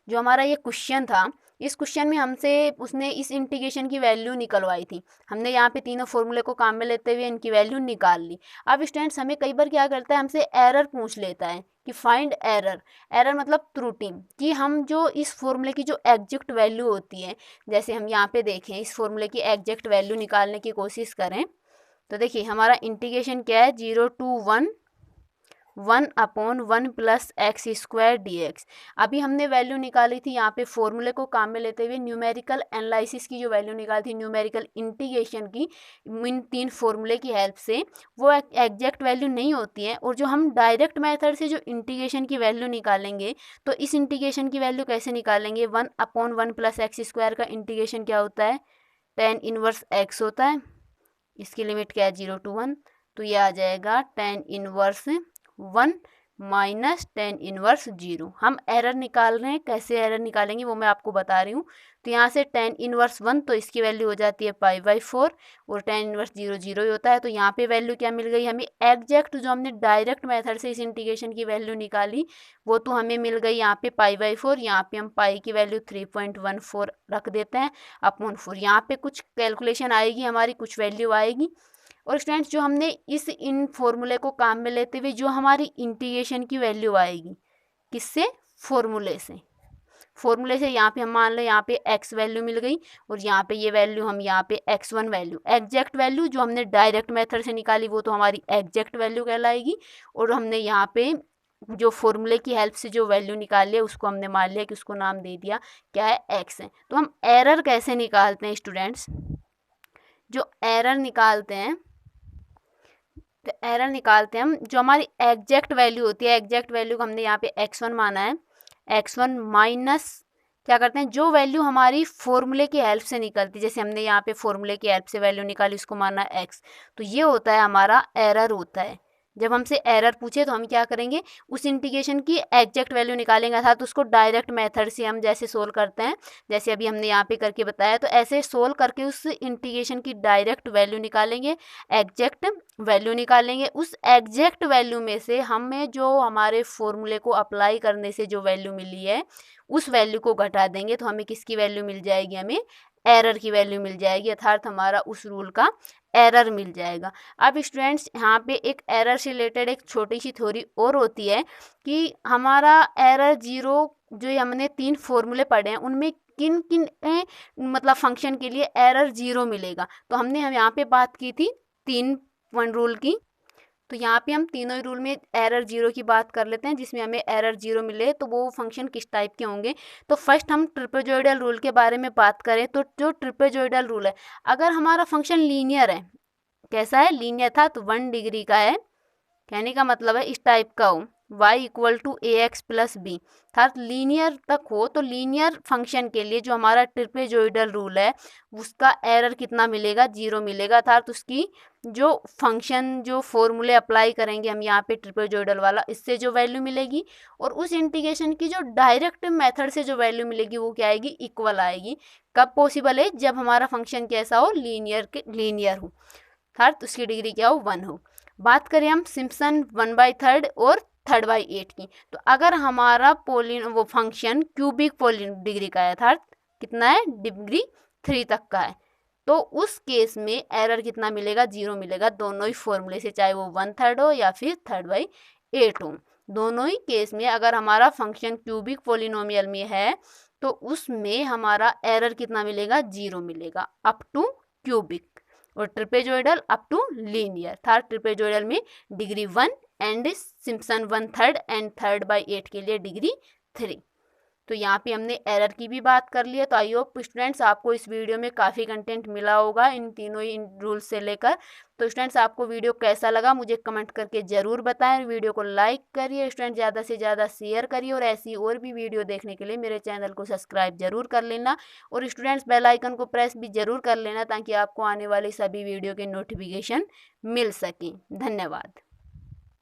जो हमारा ये क्वेश्चन था इस क्वेश्चन में हमसे उसने इस इंटीग्रेशन की वैल्यू निकलवाई थी। हमने यहाँ पे तीनों फॉर्मूले को काम में लेते हुए इनकी वैल्यू निकाल ली। अब स्टूडेंट्स हमें कई बार क्या करता है हमसे एरर पूछ लेता है कि फाइंड एरर, एरर मतलब त्रुटि, कि हम जो इस फॉर्मूले की जो एग्जैक्ट वैल्यू होती है, जैसे हम यहाँ पे देखें इस फॉर्मूले की एग्जैक्ट वैल्यू निकालने की कोशिश करें तो देखिए हमारा इंटीग्रेशन क्या है 0 to 1/1 plus x square dx। अभी हमने वैल्यू निकाली थी यहाँ पे फॉर्मूले को काम में लेते हुए न्यूमेरिकल एनालिसिस की जो वैल्यू निकाली थी न्यूमेरिकल इंटीग्रेशन की, इन तीन फॉर्मूले की हेल्प से वो एग्जैक्ट वैल्यू नहीं होती है। और जो हम डायरेक्ट मेथड से जो इंटीग्रेशन की वैल्यू निकालेंगे तो इस इंटीग्रेशन की वैल्यू कैसे निकालेंगे, 1/1 प्लस एक्स स्क्वायर का इंटीग्रेशन क्या होता है tan इनवर्स x होता है, इसकी लिमिट क्या है 0 to 1, तो ये आ जाएगा tan inverse 1 minus tan inverse 0। हम एरर निकाल रहे हैं, कैसे एरर निकालेंगे वो मैं आपको बता रही हूँ। तो यहाँ से टेन इनवर्स 1 तो इसकी वैल्यू हो जाती है π/4 और टेन इनवर्स 0 0 ही होता है। तो यहाँ पे वैल्यू क्या मिल गई हमें एग्जैक्ट, जो हमने डायरेक्ट मेथड से इस इंटीग्रेशन की वैल्यू निकाली वो तो हमें मिल गई यहाँ पे π/4। यहाँ पे हम पाई की वैल्यू 3.14 रख देते हैं अपॉन 4। यहाँ पे कुछ कैलकुलेशन आएगी हमारी, कुछ वैल्यू आएगी। और स्टूडेंट्स जो हमने इन फॉर्मूले को काम में लेते हुए जो हमारी इंटीग्रेशन की वैल्यू आएगी, किससे, फॉर्मूले से यहाँ पे हम मान लें यहाँ पे x वैल्यू मिल गई और यहाँ पे ये वैल्यू हम यहाँ पे x1 वैल्यू, एग्जैक्ट वैल्यू जो हमने डायरेक्ट मेथड से निकाली वो तो हमारी एग्जैक्ट वैल्यू कहलाएगी। और हमने यहाँ पे जो फॉर्मूले की हेल्प से जो वैल्यू निकाली है उसको हमने मान लिया कि उसको नाम दे दिया क्या है, x है। तो हम एरर कैसे निकालते हैं स्टूडेंट्स, जो एरर निकालते हैं, तो एरर निकालते हैं हम जो हमारी एग्जैक्ट वैल्यू होती है, एग्जैक्ट वैल्यू को हमने यहाँ पे x1 माना है, x1 माइनस क्या करते हैं, जो वैल्यू हमारी फॉर्मूले की हेल्प से निकलती है, जैसे हमने यहाँ पे फॉर्मूले की हेल्प से वैल्यू निकाली उसको माना है x। तो ये होता है हमारा एरर होता है। जब हमसे एरर पूछे तो हम क्या करेंगे, उस इंटीग्रेशन की एग्जैक्ट वैल्यू निकालेंगे, अर्थात उसको डायरेक्ट मेथड से हम जैसे सोल्व करते हैं, जैसे अभी हमने यहाँ पे करके बताया, तो ऐसे सोल्व करके उस इंटीग्रेशन की डायरेक्ट वैल्यू निकालेंगे, एग्जैक्ट वैल्यू निकालेंगे। उस एग्जैक्ट वैल्यू में से हमें जो हमारे फॉर्मूले को अप्लाई करने से जो वैल्यू मिली है उस वैल्यू को घटा देंगे, तो हमें किसकी वैल्यू मिल जाएगी, हमें एरर की वैल्यू मिल जाएगी, अर्थात हमारा उस रूल का एरर मिल जाएगा। अब स्टूडेंट्स यहाँ पे एक एरर से रिलेटेड एक छोटी सी थ्योरी और होती है कि हमारा एरर 0, जो हमने 3 फॉर्मूले पढ़े हैं उनमें किन किन मतलब फंक्शन के लिए एरर 0 मिलेगा। तो हम यहाँ पे बात की थी 3 रूल की, तो यहाँ पे हम तीनों ही रूल में एरर 0 की बात कर लेते हैं, जिसमें हमें एरर 0 मिले तो वो फंक्शन किस टाइप के होंगे। तो फर्स्ट हम ट्रिपेजॉइडल रूल के बारे में बात करें तो जो ट्रिपेजॉइडल रूल है, अगर हमारा फंक्शन लीनियर है, कैसा है, लीनियर था, तो 1 डिग्री का है, कहने का मतलब है इस टाइप का हो, y इक्वल टू ax प्लस बी, अर्थात लीनियर तक हो, तो लीनियर फंक्शन के लिए जो हमारा ट्रिपेजॉइडल रूल है उसका एरर कितना मिलेगा, 0 मिलेगा। अर्थात उसकी जो फंक्शन जो फॉर्मूले अप्लाई करेंगे हम यहाँ पे ट्रिपेजॉइडल वाला, इससे जो वैल्यू मिलेगी और उस इंटीग्रेशन की जो डायरेक्ट मेथड से जो वैल्यू मिलेगी वो क्या आएगी, इक्वल आएगी। कब पॉसिबल है, जब हमारा फंक्शन कैसा हो, लीनियर हो, अर्थात उसकी डिग्री क्या हो, 1 हो। बात करें हम सिम्पसन 1/3 और 3/8 की, तो अगर हमारा वो फंक्शन क्यूबिक पोलिन डिग्री का है, अर्थात कितना है, डिग्री 3 तक का है, तो उस केस में एरर कितना मिलेगा, 0 मिलेगा, दोनों ही फॉर्मूले से, चाहे वो 1/3 हो या फिर 3/8 हो। दोनों ही केस में अगर हमारा फंक्शन क्यूबिक पोलिनोमियल में है तो उसमें हमारा एरर कितना मिलेगा, 0 मिलेगा, अप टू क्यूबिक, और ट्रिपेजॉइडल अप टू लीनियर, था ट्रिपेजॉइडल में डिग्री 1 एंड सिम्पसन 1/3 एंड 3/8 के लिए डिग्री 3। तो यहाँ पे हमने एरर की भी बात कर ली है। तो आई होप स्टूडेंट्स आपको इस वीडियो में काफ़ी कंटेंट मिला होगा इन तीनों ही रूल्स से लेकर। तो स्टूडेंट्स आपको वीडियो कैसा लगा मुझे कमेंट करके ज़रूर बताएं। वीडियो को लाइक करिए स्टूडेंट, ज़्यादा से ज़्यादा शेयर करिए, और ऐसी और भी वीडियो देखने के लिए मेरे चैनल को सब्सक्राइब जरूर कर लेना, और स्टूडेंट्स बेल आइकन को प्रेस भी ज़रूर कर लेना ताकि आपको आने वाली सभी वीडियो के नोटिफिकेशन मिल सकें। धन्यवाद।